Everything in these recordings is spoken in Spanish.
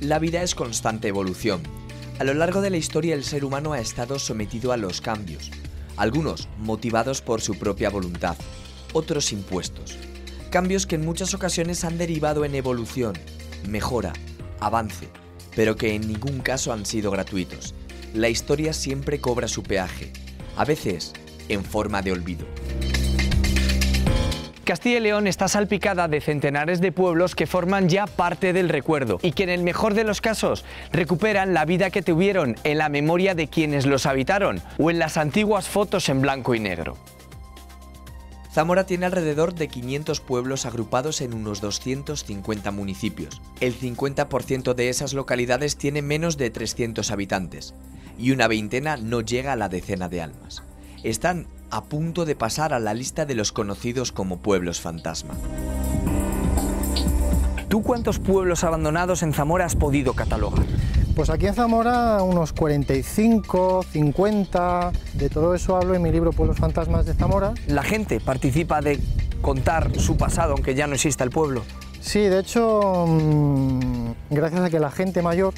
La vida es constante evolución. A lo largo de la historia el ser humano ha estado sometido a los cambios, algunos motivados por su propia voluntad, otros impuestos. Cambios que en muchas ocasiones han derivado en evolución, mejora, avance, pero que en ningún caso han sido gratuitos. La historia siempre cobra su peaje, a veces en forma de olvido. Castilla y León está salpicada de centenares de pueblos que forman ya parte del recuerdo y que en el mejor de los casos recuperan la vida que tuvieron en la memoria de quienes los habitaron o en las antiguas fotos en blanco y negro. Zamora tiene alrededor de 500 pueblos agrupados en unos 250 municipios. El 50% de esas localidades tiene menos de 300 habitantes y una veintena no llega a la decena de almas. Están a punto de pasar a la lista de los conocidos como pueblos fantasma. ¿Tú cuántos pueblos abandonados en Zamora has podido catalogar? Pues aquí en Zamora unos 45, 50, de todo eso hablo en mi libro Pueblos Fantasmas de Zamora. ¿La gente participa de contar su pasado aunque ya no exista el pueblo? Sí, de hecho, gracias a que la gente mayor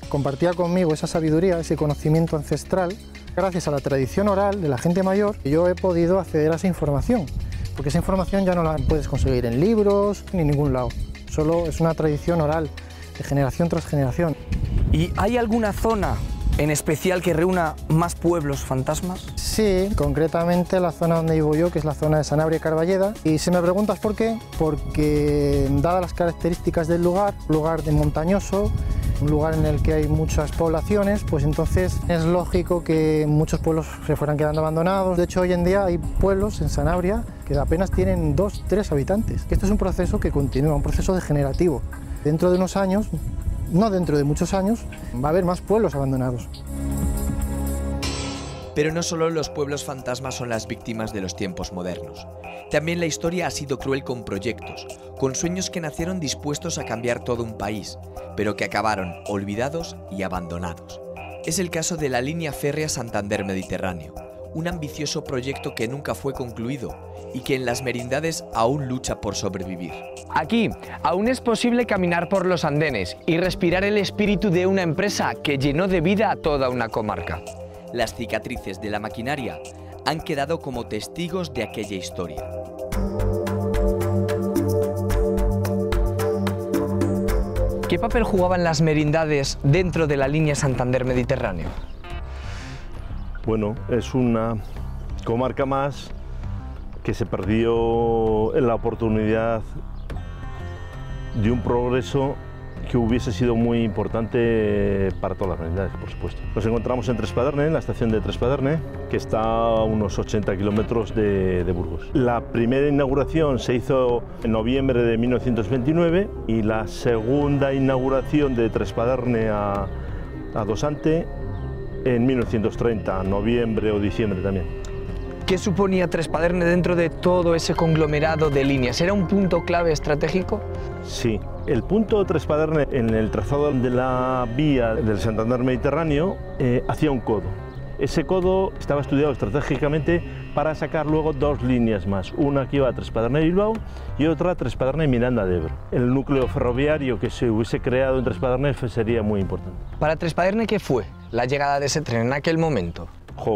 compartía conmigo esa sabiduría, ese conocimiento ancestral, gracias a la tradición oral de la gente mayor, yo he podido acceder a esa información, porque esa información ya no la puedes conseguir en libros ni en ningún lado, solo es una tradición oral, de generación tras generación. ¿Y hay alguna zona en especial que reúna más pueblos fantasmas? Sí, concretamente la zona donde vivo yo, que es la zona de Sanabria y Carballeda. Y si me preguntas por qué, porque dadas las características del lugar de montañoso, un lugar en el que hay muchas poblaciones, pues entonces es lógico que muchos pueblos se fueran quedando abandonados. De hecho, hoy en día hay pueblos en Sanabria que apenas tienen 2 o 3 habitantes. Esto es un proceso que continúa, un proceso degenerativo. Dentro de unos años, no dentro de muchos años, va a haber más pueblos abandonados. Pero no solo los pueblos fantasmas son las víctimas de los tiempos modernos. También la historia ha sido cruel con proyectos, con sueños que nacieron dispuestos a cambiar todo un país, pero que acabaron olvidados y abandonados. Es el caso de la línea férrea Santander-Mediterráneo, un ambicioso proyecto que nunca fue concluido y que en las merindades aún lucha por sobrevivir. Aquí aún es posible caminar por los andenes y respirar el espíritu de una empresa que llenó de vida a toda una comarca. Las cicatrices de la maquinaria han quedado como testigos de aquella historia. ¿Qué papel jugaban las merindades dentro de la línea Santander-Mediterráneo? Bueno, es una comarca más que se perdió en la oportunidad de un progreso que hubiese sido muy importante para todas las merindades, por supuesto. Nos encontramos en Trespaderne, en la estación de Trespaderne, que está a unos 80 kilómetros de Burgos. La primera inauguración se hizo en noviembre de 1929 y la segunda inauguración de Trespaderne a Dosante en 1930, noviembre o diciembre también. ¿Qué suponía Trespaderne dentro de todo ese conglomerado de líneas? ¿Era un punto clave estratégico? Sí, el punto de Trespaderne en el trazado de la vía del Santander Mediterráneo hacía un codo. Ese codo estaba estudiado estratégicamente para sacar luego 2 líneas más, una que iba a Trespaderne-Bilbao y otra a Trespaderne-Miranda de Ebro. El núcleo ferroviario que se hubiese creado en Trespaderne sería muy importante. ¿Para Trespaderne qué fue la llegada de ese tren en aquel momento?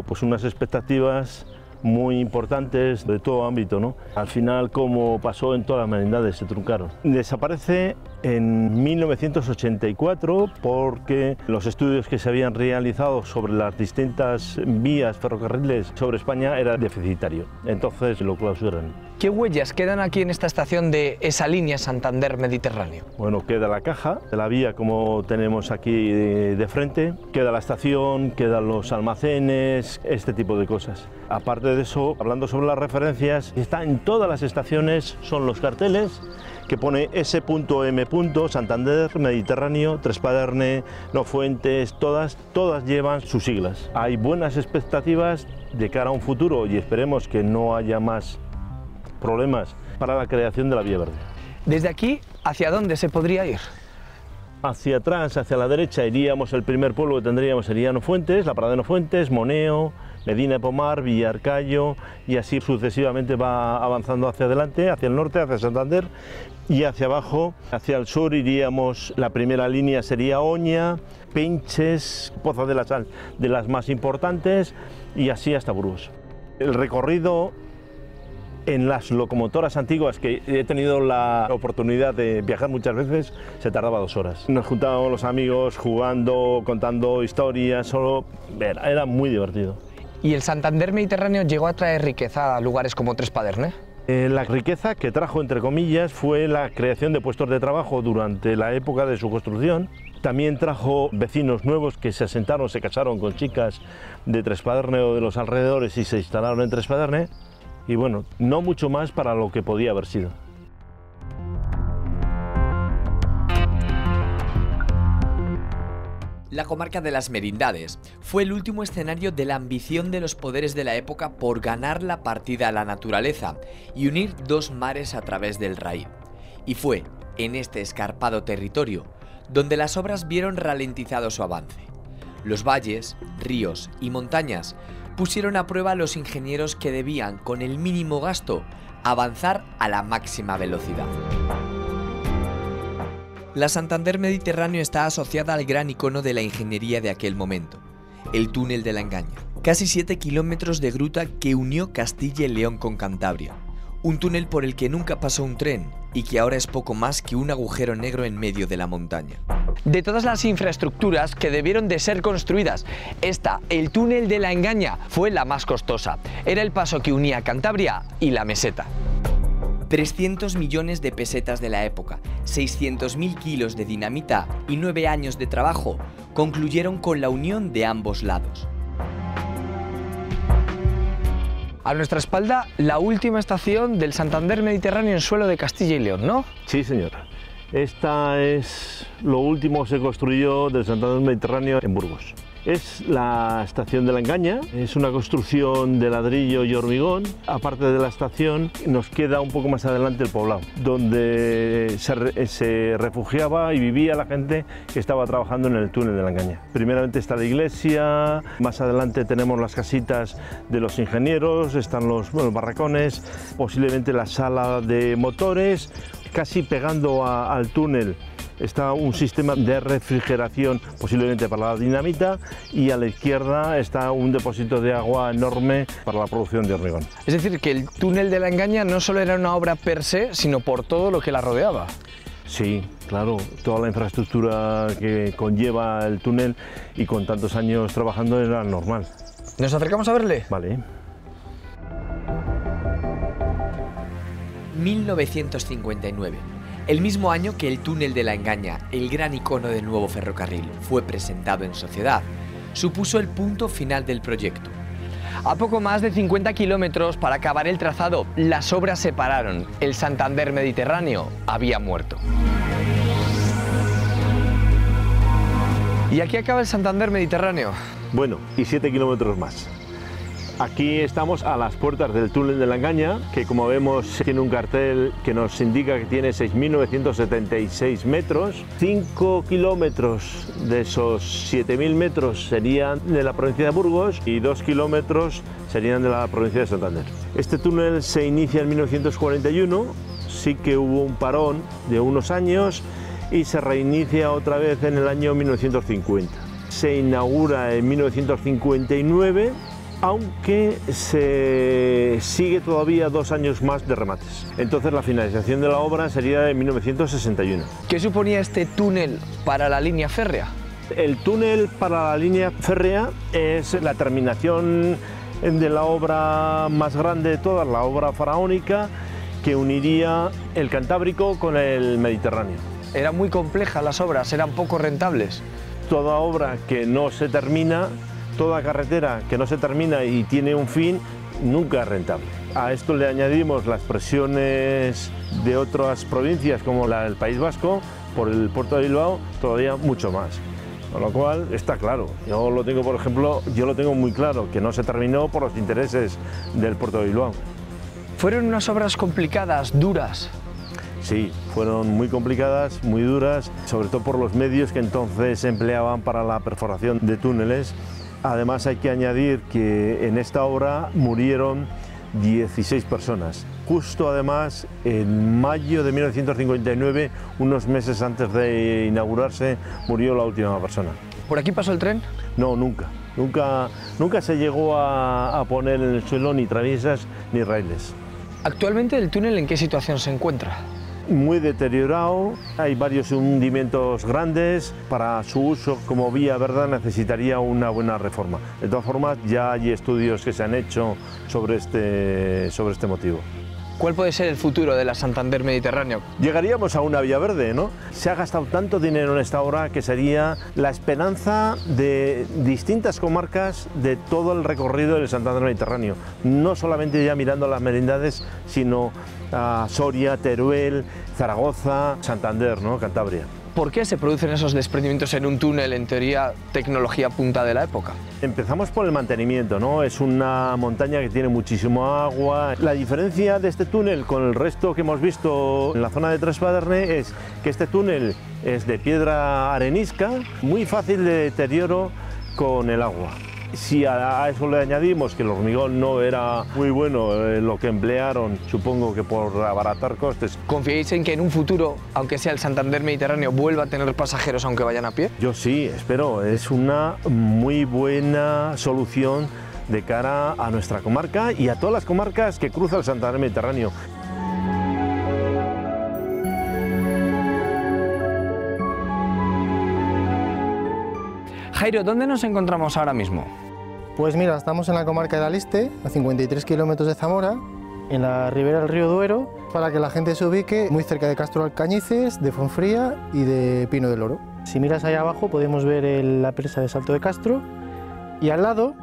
Pues unas expectativas muy importantes de todo ámbito, ¿no? Al final, como pasó en todas las merindades, se truncaron. Desaparece en 1984 porque los estudios que se habían realizado sobre las distintas vías ferrocarriles sobre España era deficitario, entonces lo clausuran. ¿Qué huellas quedan aquí en esta estación de esa línea Santander-Mediterráneo? Bueno, queda la caja de la vía como tenemos aquí de frente, queda la estación, quedan los almacenes, este tipo de cosas. Aparte de eso, hablando sobre las referencias, está en todas las estaciones, son los carteles que pone S.M. Santander, Mediterráneo, Trespaderne, Nofuentes, todas llevan sus siglas. Hay buenas expectativas de cara a un futuro y esperemos que no haya más problemas para la creación de la vía verde. ¿Desde aquí hacia dónde se podría ir? Hacia atrás, hacia la derecha, iríamos, el primer pueblo que tendríamos sería Nofuentes, la parada de Nofuentes, Moneo, Medina de Pomar, Villarcayo, y así sucesivamente va avanzando hacia adelante, hacia el norte, hacia Santander, y hacia abajo, hacia el sur iríamos, la primera línea sería Oña, Penches, Poza de la Sal, de las más importantes, y así hasta Burgos. El recorrido en las locomotoras antiguas, que he tenido la oportunidad de viajar muchas veces, se tardaba 2 horas. Nos juntábamos los amigos jugando, contando historias, era muy divertido. ¿Y el Santander Mediterráneo llegó a traer riqueza a lugares como Trespaderne? La riqueza que trajo, entre comillas, fue la creación de puestos de trabajo durante la época de su construcción. También trajo vecinos nuevos que se asentaron, se casaron con chicas de Trespaderne o de los alrededores y se instalaron en Trespaderne. Y bueno, no mucho más para lo que podía haber sido. La comarca de las Merindades fue el último escenario de la ambición de los poderes de la época por ganar la partida a la naturaleza y unir 2 mares a través del Raid. Y fue en este escarpado territorio donde las obras vieron ralentizado su avance. Los valles, ríos y montañas pusieron a prueba a los ingenieros que debían, con el mínimo gasto, avanzar a la máxima velocidad. La Santander Mediterráneo está asociada al gran icono de la ingeniería de aquel momento, el túnel de la Engaña. Casi 7 kilómetros de gruta que unió Castilla y León con Cantabria. Un túnel por el que nunca pasó un tren y que ahora es poco más que un agujero negro en medio de la montaña. De todas las infraestructuras que debieron de ser construidas, el túnel de la Engaña, fue la más costosa. Era el paso que unía Cantabria y la meseta. 300 millones de pesetas de la época, 600.000 kilos de dinamita y 9 años de trabajo concluyeron con la unión de ambos lados. A nuestra espalda, la última estación del Santander Mediterráneo en suelo de Castilla y León, ¿no? Sí, señora. Esta es lo último que se construyó del Santander Mediterráneo en Burgos. Es la estación de la Engaña, es una construcción de ladrillo y hormigón. Aparte de la estación, nos queda un poco más adelante el poblado, donde se refugiaba y vivía la gente que estaba trabajando en el túnel de la Engaña. Primeramente está la iglesia, más adelante tenemos las casitas de los ingenieros, están los barracones, posiblemente la sala de motores, casi pegando al túnel. Está un sistema de refrigeración, posiblemente para la dinamita, y a la izquierda está un depósito de agua enorme para la producción de hormigón. Es decir, que el túnel de la Engaña no solo era una obra per se, sino por todo lo que la rodeaba. Sí, claro, toda la infraestructura que conlleva el túnel y con tantos años trabajando era normal. ¿Nos acercamos a verle? Vale. 1959. El mismo año que el túnel de la Engaña, el gran icono del nuevo ferrocarril, fue presentado en sociedad, supuso el punto final del proyecto. A poco más de 50 kilómetros para acabar el trazado, las obras se pararon. El Santander Mediterráneo había muerto. ¿Y aquí acaba el Santander Mediterráneo? Bueno, y 7 kilómetros más. Aquí estamos a las puertas del túnel de la Engaña, que como vemos tiene un cartel que nos indica que tiene 6.976 metros. 5 kilómetros de esos 7.000 metros serían de la provincia de Burgos y 2 kilómetros serían de la provincia de Santander. Este túnel se inicia en 1941, sí que hubo un parón de unos años y se reinicia otra vez en el año 1950. Se inaugura en 1959, aunque se sigue todavía 2 años más de remates. Entonces la finalización de la obra sería en 1961. ¿Qué suponía este túnel para la línea férrea? El túnel para la línea férrea es la terminación de la obra más grande de todas, la obra faraónica, que uniría el Cantábrico con el Mediterráneo. Eran muy complejas las obras, eran poco rentables. Toda obra que no se termina, toda carretera que no se termina y tiene un fin, nunca es rentable. A esto le añadimos las presiones de otras provincias como la del País Vasco, por el puerto de Bilbao, todavía mucho más. Con lo cual está claro, yo lo tengo, por ejemplo, lo tengo muy claro, que no se terminó por los intereses del puerto de Bilbao. ¿Fueron unas obras complicadas, duras? Sí, fueron muy complicadas, muy duras, sobre todo por los medios que entonces se empleaban para la perforación de túneles, Además hay que añadir que en esta obra murieron 16 personas. Justo además en mayo de 1959, unos meses antes de inaugurarse, murió la última persona. ¿Por aquí pasó el tren? No, nunca. Nunca se llegó a poner en el suelo ni traviesas ni raíles. Actualmente, ¿el túnel en qué situación se encuentra? Muy deteriorado, hay varios hundimientos grandes. Para su uso como vía, ¿verdad?, necesitaría una buena reforma. De todas formas, ya hay estudios que se han hecho sobre este motivo. ¿Cuál puede ser el futuro de la Santander Mediterráneo? Llegaríamos a una vía verde, ¿no? Se ha gastado tanto dinero en esta obra que sería la esperanza de distintas comarcas de todo el recorrido del Santander Mediterráneo. No solamente ya mirando las merindades, sino a Soria, Teruel, Zaragoza, Santander, ¿no?, Cantabria. ¿Por qué se producen esos desprendimientos en un túnel, en teoría tecnología punta de la época? Empezamos por el mantenimiento, ¿no? Es una montaña que tiene muchísimo agua. La diferencia de este túnel con el resto que hemos visto en la zona de Trespaderne es que este túnel es de piedra arenisca, muy fácil de deterioro con el agua. Si a eso le añadimos que el hormigón no era muy bueno, lo que emplearon, supongo que por abaratar costes. ¿Confiáis en que en un futuro, aunque sea el Santander Mediterráneo, vuelva a tener pasajeros aunque vayan a pie? Yo sí, espero. Es una muy buena solución de cara a nuestra comarca y a todas las comarcas que cruza el Santander Mediterráneo. Jairo, ¿dónde nos encontramos ahora mismo? Pues mira, estamos en la comarca de Aliste, a 53 kilómetros de Zamora, en la ribera del río Duero, para que la gente se ubique muy cerca de Castro Alcañices, de Fonfría y de Pino del Oro. Si miras ahí abajo podemos ver la presa de Salto de Castro y al lado,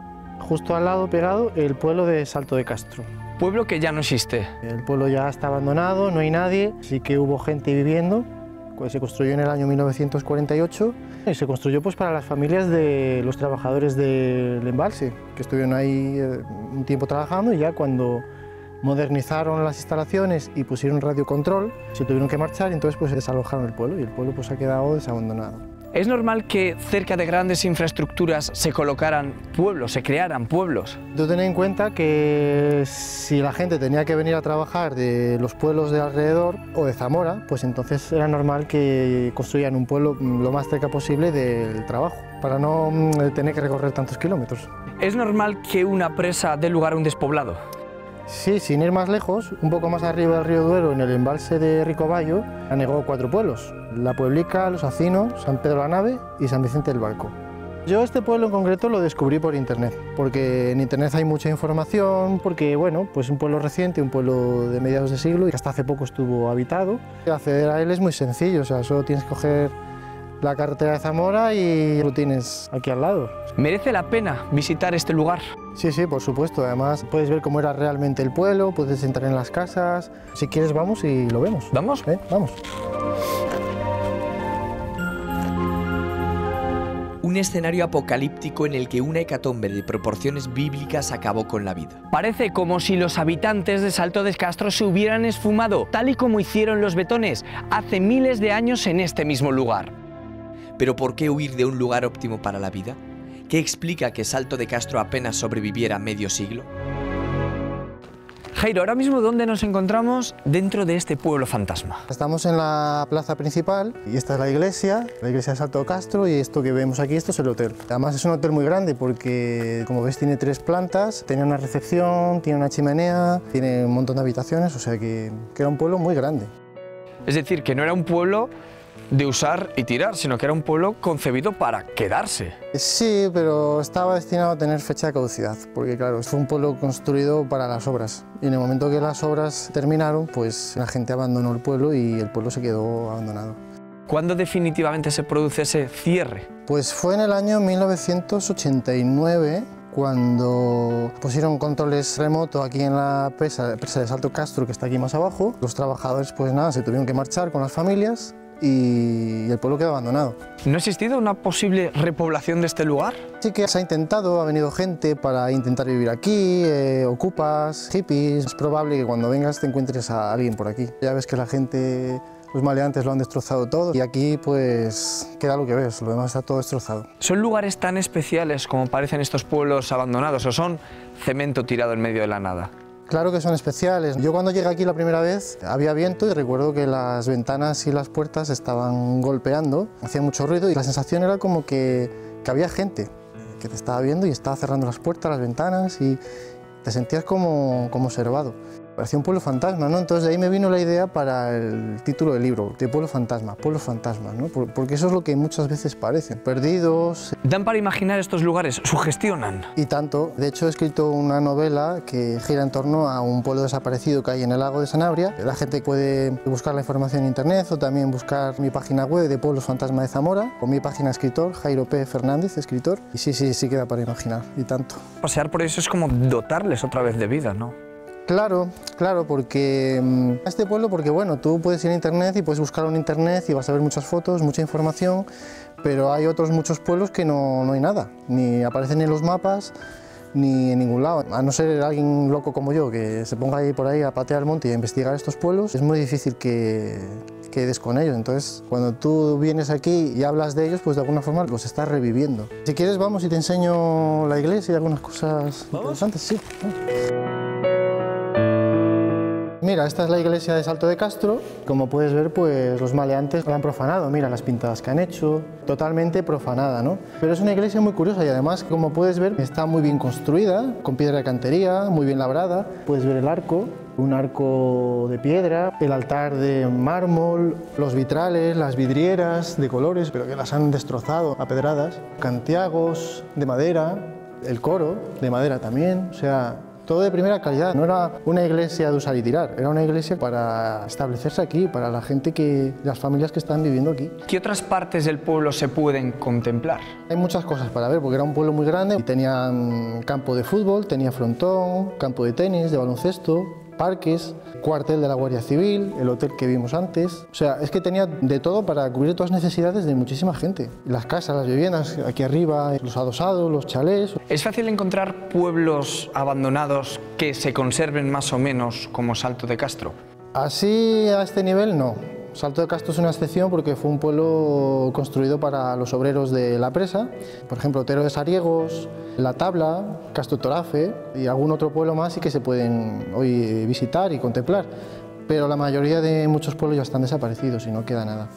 justo al lado pegado, el pueblo de Salto de Castro. Pueblo que ya no existe. El pueblo ya está abandonado, no hay nadie, sí que hubo gente viviendo. Pues se construyó en el año 1948 y se construyó pues para las familias de los trabajadores del embalse, que estuvieron ahí un tiempo trabajando, y ya cuando modernizaron las instalaciones y pusieron radiocontrol, se tuvieron que marchar y entonces pues desalojaron el pueblo y el pueblo pues ha quedado desabandonado. ¿Es normal que cerca de grandes infraestructuras se colocaran pueblos, se crearan pueblos? Tú ten en cuenta que si la gente tenía que venir a trabajar de los pueblos de alrededor o de Zamora, pues entonces era normal que construyeran un pueblo lo más cerca posible del trabajo, para no tener que recorrer tantos kilómetros. ¿Es normal que una presa dé lugar a un despoblado? Sí, sin ir más lejos, un poco más arriba del río Duero, en el embalse de Ricobayo, anegó 4 pueblos: La Pueblica, Los Acinos, San Pedro la Nave y San Vicente del Barco. Yo este pueblo en concreto lo descubrí por internet, porque en internet hay mucha información, porque bueno, pues un pueblo reciente, un pueblo de mediados de siglo y que hasta hace poco estuvo habitado. Acceder a él es muy sencillo, o sea, solo tienes que coger la carretera de Zamora y lo tienes aquí al lado. ¿Merece la pena visitar este lugar? Sí, sí, por supuesto. Además puedes ver cómo era realmente el pueblo, puedes entrar en las casas. Si quieres vamos y lo vemos. ¿Vamos? Vamos. Un escenario apocalíptico en el que una hecatombe de proporciones bíblicas acabó con la vida. Parece como si los habitantes de Salto de Castro se hubieran esfumado, tal y como hicieron los betones hace miles de años en este mismo lugar. ¿Pero por qué huir de un lugar óptimo para la vida? ¿Qué explica que Salto de Castro apenas sobreviviera medio siglo? Jairo, ahora mismo ¿dónde nos encontramos dentro de este pueblo fantasma? Estamos en la plaza principal y esta es la iglesia de Salto de Castro, y esto que vemos aquí, esto es el hotel. Además es un hotel muy grande porque, como ves, tiene 3 plantas, tiene una recepción, tiene una chimenea, tiene un montón de habitaciones, o sea que era un pueblo muy grande. Es decir, que no era un pueblo de usar y tirar, sino que era un pueblo concebido para quedarse. Sí, pero estaba destinado a tener fecha de caducidad, porque claro, fue un pueblo construido para las obras, y en el momento que las obras terminaron, pues la gente abandonó el pueblo y el pueblo se quedó abandonado. ¿Cuándo definitivamente se produce ese cierre? Pues fue en el año 1989, cuando pusieron controles remotos aquí en la presa de Salto Castro, que está aquí más abajo. Los trabajadores pues nada, se tuvieron que marchar con las familias y el pueblo quedó abandonado. ¿No ha existido una posible repoblación de este lugar? Sí que se ha intentado, ha venido gente para intentar vivir aquí, ocupas, hippies. Es probable que cuando vengas te encuentres a alguien por aquí. Ya ves que la gente Los maleantes lo han destrozado todo y aquí pues queda lo que ves, lo demás está todo destrozado. ¿Son lugares tan especiales como parecen estos pueblos abandonados o son cemento tirado en medio de la nada? Claro que son especiales. Yo cuando llegué aquí la primera vez había viento y recuerdo que las ventanas y las puertas estaban golpeando, hacía mucho ruido y la sensación era como que había gente que te estaba viendo y estaba cerrando las puertas, las ventanas y te sentías como observado. Parecía un pueblo fantasma, ¿no? Entonces de ahí me vino la idea para el título del libro, de pueblos fantasmas, ¿no? Porque eso es lo que muchas veces parecen, perdidos. ¿Dan para imaginar estos lugares? ¿Sugestionan? Y tanto. De hecho he escrito una novela que gira en torno a un pueblo desaparecido que hay en el lago de Sanabria. La gente puede buscar la información en internet o también buscar mi página web de Pueblos Fantasma de Zamora o mi página escritor, Jairo P. Fernández, escritor. Y sí queda para imaginar, y tanto. Pasear por eso es como dotarles otra vez de vida, ¿no? Claro, porque este pueblo, porque bueno, tú puedes ir a internet y puedes buscarlo en internet y vas a ver muchas fotos, mucha información, pero hay otros muchos pueblos que no hay nada, ni aparecen en los mapas, ni en ningún lado. A no ser alguien loco como yo, que se ponga ahí por ahí a patear el monte y a investigar estos pueblos, es muy difícil que des con ellos. Entonces, cuando tú vienes aquí y hablas de ellos, pues de alguna forma los estás reviviendo. Si quieres, vamos y te enseño la iglesia y algunas cosas interesantes. Sí. Mira, esta es la iglesia de Salto de Castro. Como puedes ver, pues los maleantes la han profanado. Mira las pintadas que han hecho, totalmente profanada, ¿no? Pero es una iglesia muy curiosa y además, como puedes ver, está muy bien construida, con piedra de cantería, muy bien labrada. Puedes ver el arco, un arco de piedra, el altar de mármol, los vitrales, las vidrieras de colores, pero que las han destrozado a pedradas, cantiagos de madera, el coro de madera también, o sea, todo de primera calidad. No era una iglesia de usar y tirar, era una iglesia para establecerse aquí, para la gente las familias que están viviendo aquí. ¿Qué otras partes del pueblo se pueden contemplar? Hay muchas cosas para ver, porque era un pueblo muy grande y tenían campo de fútbol, tenía frontón, campo de tenis, de baloncesto, parques, cuartel de la Guardia Civil, el hotel que vimos antes. O sea, es que tenía de todo para cubrir todas las necesidades de muchísima gente. Las casas, las viviendas, aquí arriba, los adosados, los chalés. ¿Es fácil encontrar pueblos abandonados que se conserven más o menos como Salto de Castro? Así, a este nivel, no. Salto de Castro es una excepción porque fue un pueblo construido para los obreros de la presa, por ejemplo, Otero de Sariegos, La Tabla, Castro Torafe y algún otro pueblo más y que se pueden hoy visitar y contemplar, pero la mayoría de muchos pueblos ya están desaparecidos y no queda nada.